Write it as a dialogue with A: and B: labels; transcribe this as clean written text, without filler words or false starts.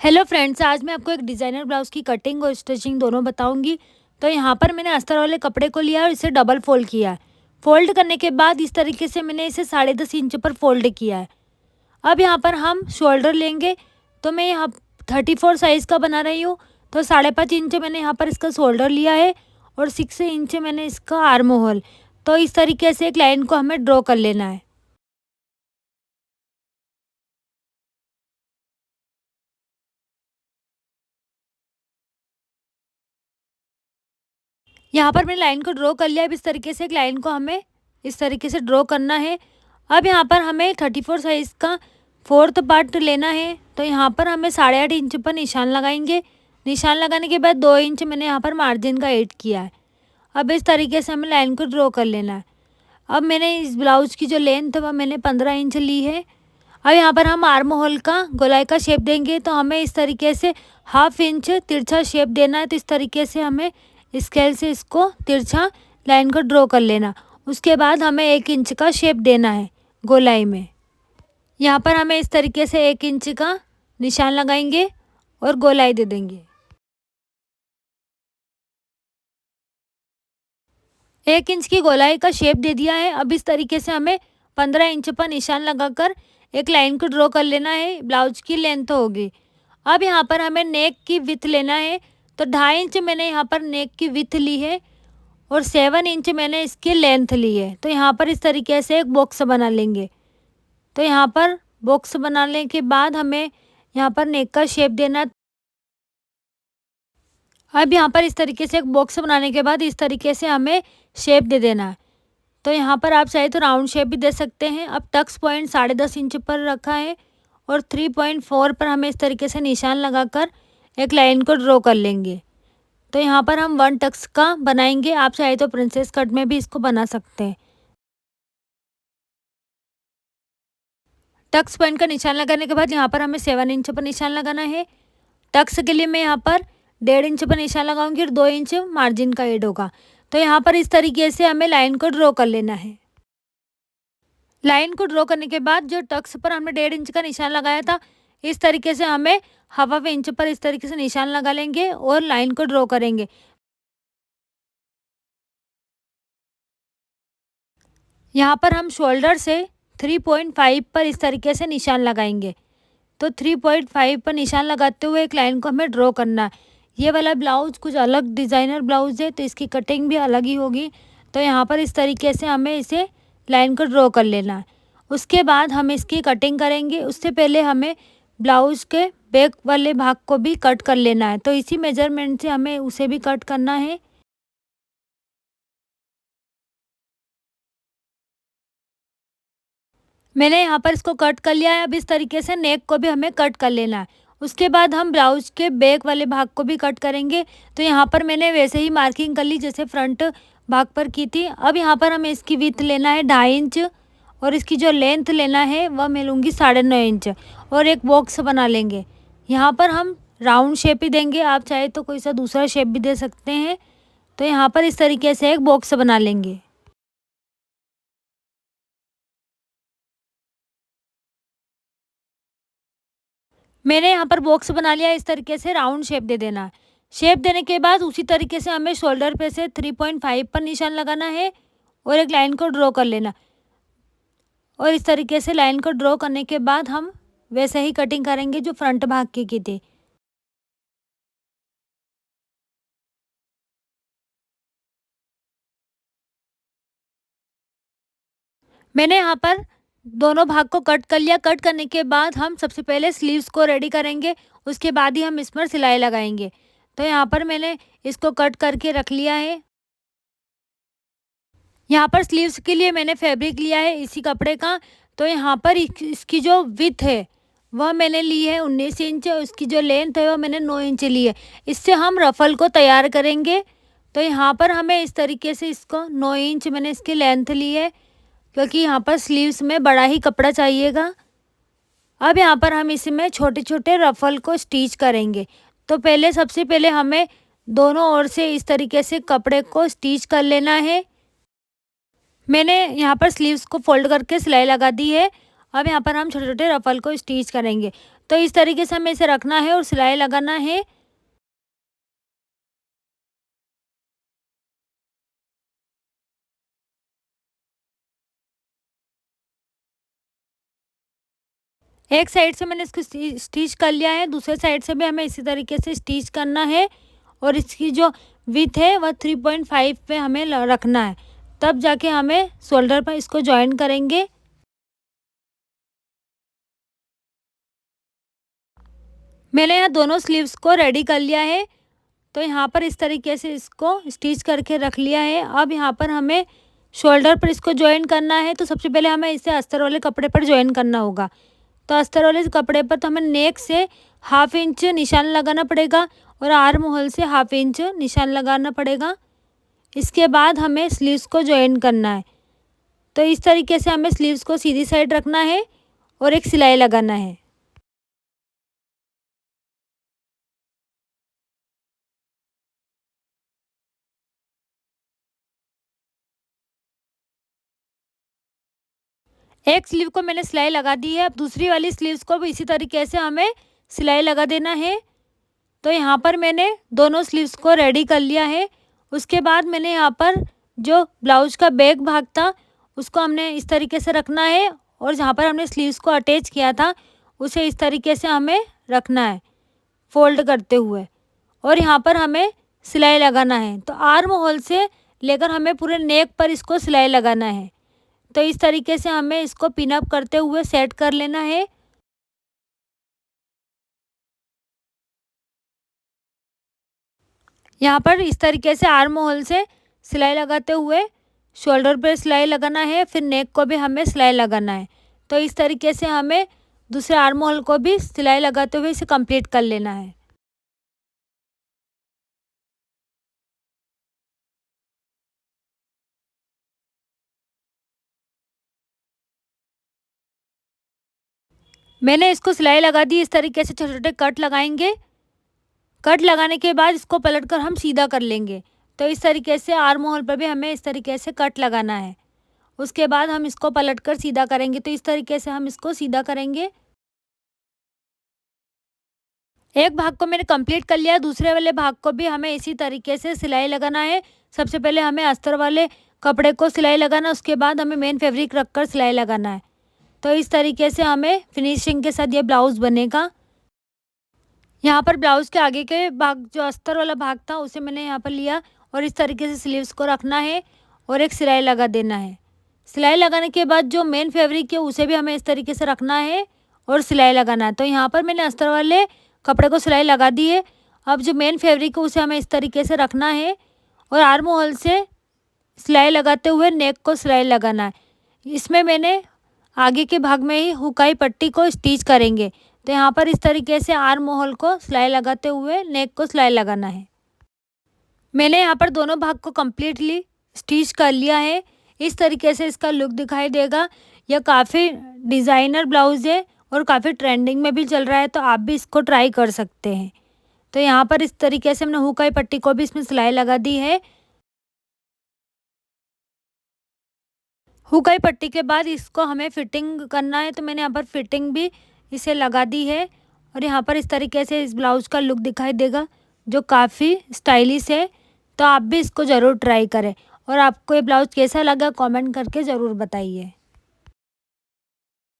A: Hello friends, आज मैं आपको एक डिज़ाइनर ब्लाउज़ की कटिंग और स्टिचिंग दोनों बताऊंगी। तो यहाँ पर मैंने अस्तर वाले कपड़े को लिया और इसे डबल फोल्ड किया है। फोल्ड करने के बाद इस तरीके से मैंने इसे 10.5 इंच पर फोल्ड किया है। अब यहाँ पर हम शोल्डर लेंगे। तो मैं यहाँ 34 साइज़ का बना रही हूँ। तो 5.5 इंच मैंने यहाँ पर इसका शोल्डर लिया है और 6 इंच मैंने इसका आर्म होल। तो इस तरीके से एक लाइन को हमें ड्रॉ कर लेना है। यहाँ पर मैंने लाइन को ड्रॉ कर लिया। अब इस तरीके से एक लाइन को हमें इस तरीके से ड्रॉ करना है। अब यहाँ पर हमें 34 साइज़ का फोर्थ पार्ट लेना है। तो यहाँ पर हमें 8.5 इंच पर निशान लगाएंगे। निशान लगाने के बाद 2 इंच मैंने यहाँ पर मार्जिन का ऐड किया है। अब इस तरीके से हमें लाइन को ड्रॉ कर लेना है। अब मैंने इस ब्लाउज़ की जो लेंथ है वह मैंने 15 इंच ली है। अब यहाँ पर हम आर्म होल का गोलाई का शेप देंगे। तो हमें इस तरीके से 1/2 इंच तिरछा शेप देना है। तो इस तरीके से हमें स्केल से इसको तिरछा लाइन को ड्रॉ कर लेना। उसके बाद हमें 1 इंच का शेप देना है गोलाई में। यहाँ पर हमें इस तरीके से 1 इंच का निशान लगाएंगे और गोलाई दे देंगे। 1 इंच की गोलाई का शेप दे दिया है। अब इस तरीके से हमें 15 इंच पर निशान लगाकर एक लाइन को ड्रॉ कर लेना है। ब्लाउज की लेंथ होगी। अब यहाँ पर हमें नेक की विड्थ लेना है। तो 2.5 इंच मैंने यहाँ पर नेक की विड्थ ली है और 7 इंच मैंने इसकी लेंथ ली है। तो यहाँ पर इस तरीके से एक बॉक्स बना लेंगे। तो यहाँ पर बॉक्स बनाने के बाद हमें यहाँ पर नेक का शेप देना। अब यहाँ पर इस तरीके से एक बॉक्स बनाने के बाद इस तरीके से हमें शेप दे देना है। तो यहाँ पर आप चाहे तो राउंड शेप भी दे सकते हैं। अब टक्स पॉइंट 10.5 इंच पर रखा है और 3.4 पर हमें इस तरीके से निशान लगाकर एक लाइन को ड्रॉ कर लेंगे। तो यहाँ पर हम 1 टक्स का बनाएंगे। आप चाहे तो प्रिंसेस कट में भी इसको बना सकते हैं। टक्स पॉइंट का निशान लगाने के बाद यहाँ पर हमें 7 इंच पर निशान लगाना है। टक्स के लिए मैं यहाँ पर 1.5 इंच पर निशान लगाऊंगी और 2 इंच मार्जिन का ऐड होगा। तो यहाँ पर इस तरीके से हमें लाइन को ड्रॉ कर लेना है। लाइन को ड्रॉ करने के बाद जो टक्स पर हमने 1.5 इंच का निशान लगाया था, इस तरीके से हमें 1/2 इंच पर इस तरीके से निशान लगा लेंगे और लाइन को ड्रॉ करेंगे। यहाँ पर हम शोल्डर से 3.5 पर इस तरीके से निशान लगाएंगे। तो 3.5 पर निशान लगाते हुए एक लाइन को हमें ड्रॉ करना है। ये वाला ब्लाउज़ कुछ अलग डिज़ाइनर ब्लाउज़ है, तो इसकी कटिंग भी अलग ही होगी। तो यहाँ पर इस तरीके से हमें इसे लाइन को ड्रॉ कर लेना है। उसके बाद हम इसकी कटिंग करेंगे। उससे पहले हमें ब्लाउज़ के बैक वाले भाग को भी कट कर लेना है। तो इसी मेजरमेंट से हमें उसे भी कट करना है। मैंने यहाँ पर इसको कट कर लिया है। अब इस तरीके से नेक को भी हमें कट कर लेना है। उसके बाद हम ब्लाउज़ के बैक वाले भाग को भी कट करेंगे। तो यहाँ पर मैंने वैसे ही मार्किंग कर ली जैसे फ्रंट भाग पर की थी। अब यहाँ पर हमें इसकी विड्थ लेना है 2.5 इंच और इसकी जो लेंथ लेना है वह मैं लूँगी 9.5 इंच और एक बॉक्स बना लेंगे। यहाँ पर हम राउंड शेप ही देंगे। आप चाहे तो कोई सा दूसरा शेप भी दे सकते हैं। तो यहाँ पर इस तरीके से एक बॉक्स बना लेंगे। मैंने यहाँ पर बॉक्स बना लिया। इस तरीके से राउंड शेप दे देना है। शेप देने के बाद उसी तरीके से हमें शोल्डर पे से 3.5 पर निशान लगाना है और एक लाइन को ड्रॉ कर लेना। और इस तरीके से लाइन को ड्रॉ करने के बाद हम वैसे ही कटिंग करेंगे जो फ्रंट भाग की थी। मैंने यहाँ पर दोनों भाग को कट कर लिया। कट करने के बाद हम सबसे पहले स्लीव्स को रेडी करेंगे। उसके बाद ही हम इस पर सिलाई लगाएंगे। तो यहाँ पर मैंने इसको कट करके रख लिया है। यहाँ पर स्लीव्स के लिए मैंने फैब्रिक लिया है इसी कपड़े का। तो यहाँ पर इसकी जो विड्थ है वह मैंने ली है 19 इंच और इसकी जो लेंथ है वह मैंने 9 इंच ली है। इससे हम रफ़ल को तैयार करेंगे। तो यहाँ पर हमें इस तरीके से इसको 9 इंच मैंने इसकी लेंथ ली है क्योंकि यहाँ पर स्लीव्स में बड़ा ही कपड़ा चाहिएगा। अब यहाँ पर हम इसमें छोटे छोटे रफ़ल को स्टिच करेंगे। तो पहले सबसे पहले हमें दोनों ओर से इस तरीके से कपड़े को स्टिच कर लेना है। मैंने यहाँ पर स्लीव्स को फोल्ड करके सिलाई लगा दी है। अब यहाँ पर हम छोटे छोटे रफ़ल को स्टिच करेंगे। तो इस तरीके से हमें इसे रखना है और सिलाई लगाना है। एक साइड से मैंने इसको स्टिच कर लिया है, दूसरे साइड से भी हमें इसी तरीके से स्टिच करना है और इसकी जो विड्थ है वह 3.5 पे हमें रखना है, तब जाके हमें शोल्डर पर इसको जॉइन करेंगे। मैंने यहाँ दोनों स्लीव्स को रेडी कर लिया है, तो यहाँ पर इस तरीके से इसको स्टिच करके रख लिया है। अब यहाँ पर हमें शोल्डर पर इसको जॉइन करना है, तो सबसे पहले हमें इसे अस्तर वाले कपड़े पर जॉइन करना होगा। तो अस्तर वाले कपड़े पर तो हमें नेक से 1/2 इंच निशान लगाना पड़ेगा और आर्म होल से 1/2 इंच निशान लगाना पड़ेगा। इसके बाद हमें स्लीव्स को जॉइन करना है, तो इस तरीके से हमें स्लीव्स को सीधी साइड रखना है और एक सिलाई लगाना है। एक स्लीव को मैंने सिलाई लगा दी है, अब दूसरी वाली स्लीव्स को भी इसी तरीके से हमें सिलाई लगा देना है। तो यहाँ पर मैंने दोनों स्लीव्स को रेडी कर लिया है। उसके बाद मैंने यहाँ पर जो ब्लाउज का बैक भाग था उसको हमने इस तरीके से रखना है और जहाँ पर हमने स्लीव्स को अटैच किया था उसे इस तरीके से हमें रखना है फोल्ड करते हुए, और यहाँ पर हमें सिलाई लगाना है। तो आर्म होल से लेकर हमें पूरे नेक पर इसको सिलाई लगाना है। तो इस तरीके से हमें इसको पिन अप करते हुए सेट कर लेना है। यहाँ पर इस तरीके से आर्म होल से सिलाई लगाते हुए शोल्डर पर सिलाई लगाना है, फिर नेक को भी हमें सिलाई लगाना है। तो इस तरीके से हमें दूसरे आर्म होल को भी सिलाई लगाते हुए इसे कंप्लीट कर लेना है। मैंने इसको सिलाई लगा दी, इस तरीके से छोटे छोटे कट लगाएंगे। कट लगाने के बाद इसको पलटकर हम सीधा कर लेंगे। तो इस तरीके से आर्म होल पर भी हमें इस तरीके से कट लगाना है। उसके बाद हम इसको पलटकर सीधा करेंगे। तो इस तरीके से हम इसको सीधा करेंगे। एक भाग को मैंने कंप्लीट कर लिया, दूसरे वाले भाग को भी हमें इसी तरीके से सिलाई लगाना है। सबसे पहले हमें अस्तर वाले कपड़े को सिलाई लगाना, उसके बाद हमें मेन फैब्रिक रखकर सिलाई लगाना है। तो इस तरीके से हमें फिनिशिंग के साथ ये ब्लाउज़ बनेगा। यहाँ पर ब्लाउज़ के आगे के भाग जो अस्तर वाला भाग था उसे मैंने यहाँ पर लिया और इस तरीके से स्लीव्स को रखना है और एक सिलाई लगा देना है। सिलाई लगाने के बाद जो मेन फैब्रिक है उसे भी हमें इस तरीके से रखना है और सिलाई लगाना है। तो यहाँ पर मैंने अस्तर वाले कपड़े को सिलाई लगा दी है। अब जो मेन फैब्रिक है उसे हमें इस तरीके से रखना है और आर्म होल से सिलाई लगाते हुए नेक को सिलाई लगाना है। इसमें मैंने आगे के भाग में ही हुकाई पट्टी को स्टिच करेंगे। तो यहाँ पर इस तरीके से आर्म होल को सिलाई लगाते हुए नेक को सिलाई लगाना है। मैंने यहाँ पर दोनों भाग को कम्प्लीटली स्टिच कर लिया है। इस तरीके से इसका लुक दिखाई देगा। यह काफ़ी डिज़ाइनर ब्लाउज़ है और काफ़ी ट्रेंडिंग में भी चल रहा है, तो आप भी इसको ट्राई कर सकते हैं। तो यहाँ पर इस तरीके से हमने हुकाई पट्टी को भी इसमें सिलाई लगा दी है। हुकाई पट्टी के बाद इसको हमें फिटिंग करना है, तो मैंने यहाँ पर फिटिंग भी इसे लगा दी है और यहाँ पर इस तरीके से इस ब्लाउज़ का लुक दिखाई देगा जो काफ़ी स्टाइलिश है। तो आप भी इसको ज़रूर ट्राई करें और आपको ये ब्लाउज़ कैसा लगा कमेंट करके ज़रूर बताइए।